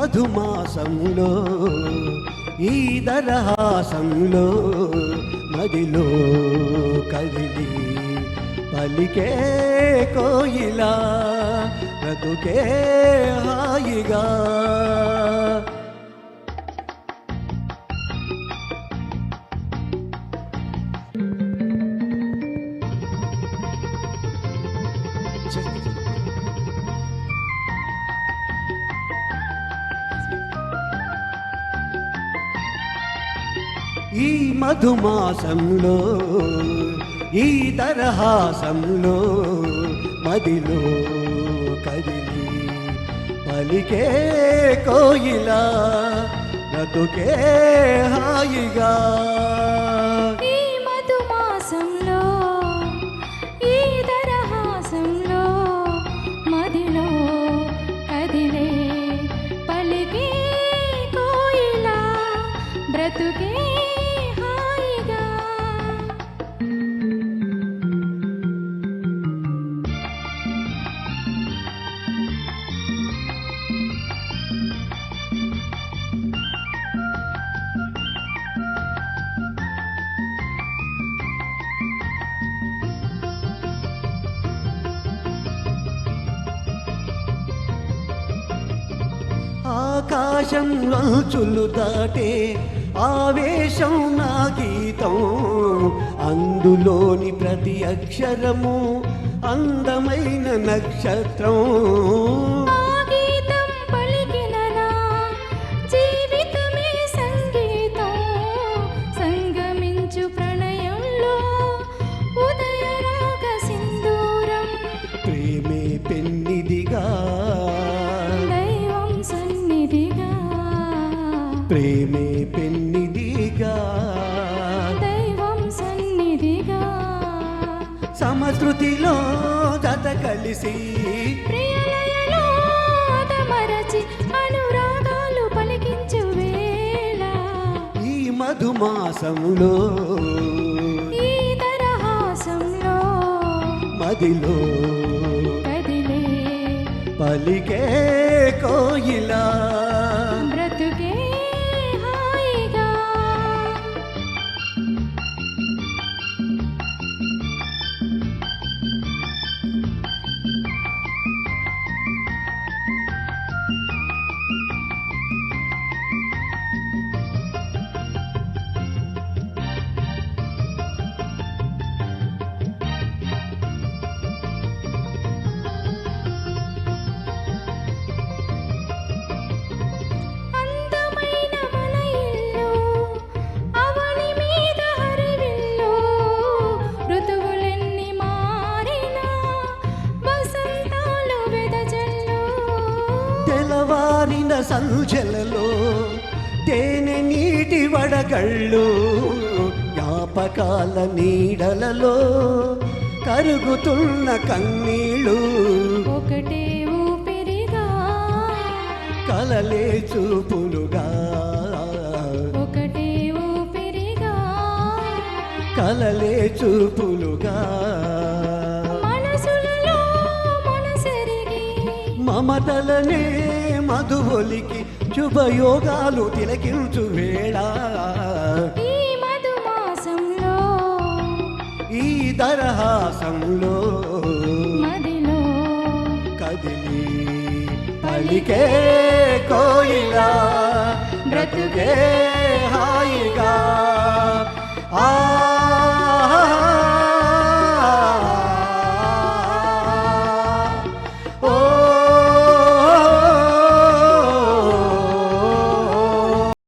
మధుమాసంలో ఈ దరహాసంలో మదిలో కదిలి పలికే కోయిలా బ్రతుకే హాయిగా. ఈ మధుమాసంలో ఈ దరహాసంలో మదిలో కదిలి పలికే కోయిలా బ్రతుకే హాయిగా. ఈ మధుమాసంలో ఈ దరహాసంలో మదిలో కదిలే పలికే కోయిలా బ్రతుకే ఆకాశం అంచులు దాటే ఆవేశం నా గీతం, అందులోని ప్రతి అక్షరము అందమైన నక్షత్రం. ప్రేమే పెన్నిదిగా దైవం సన్నిధిగా, ప్రేమే పెన్నిదిగా దైవం సన్నిధిగా, సమశృతిలో జత కలిసి ప్రియలయలో మరచి అనురాగాలు పలికించు వేళ. ఈ మధుమాసంలో ఈ దరహాసంలో మదిలో కదిలే పలికే కోయిలా బ్రతుకే హాయిగా. తెలవారిన సంచెలలో తేనె నీటి వడగళ్ళు, జ్ఞాపకాల నీడలలో కరుగుతున్న కన్నీళ్ళు. ఒకటే ఊపిరిగా కలలే చూపులుగా, ఒకటే ఊపిరిగా కలలే చూపులుగా, మనసులలో మనసెరిగి మమతలనే మధువొలికి శుభయోగాలు తిలకించు వేళ. ఈ మధుమాసంలో ఈ దరహాసంలో మదిలో కదిలి పలికే కోయిలా బ్రతుకే హాయిగా.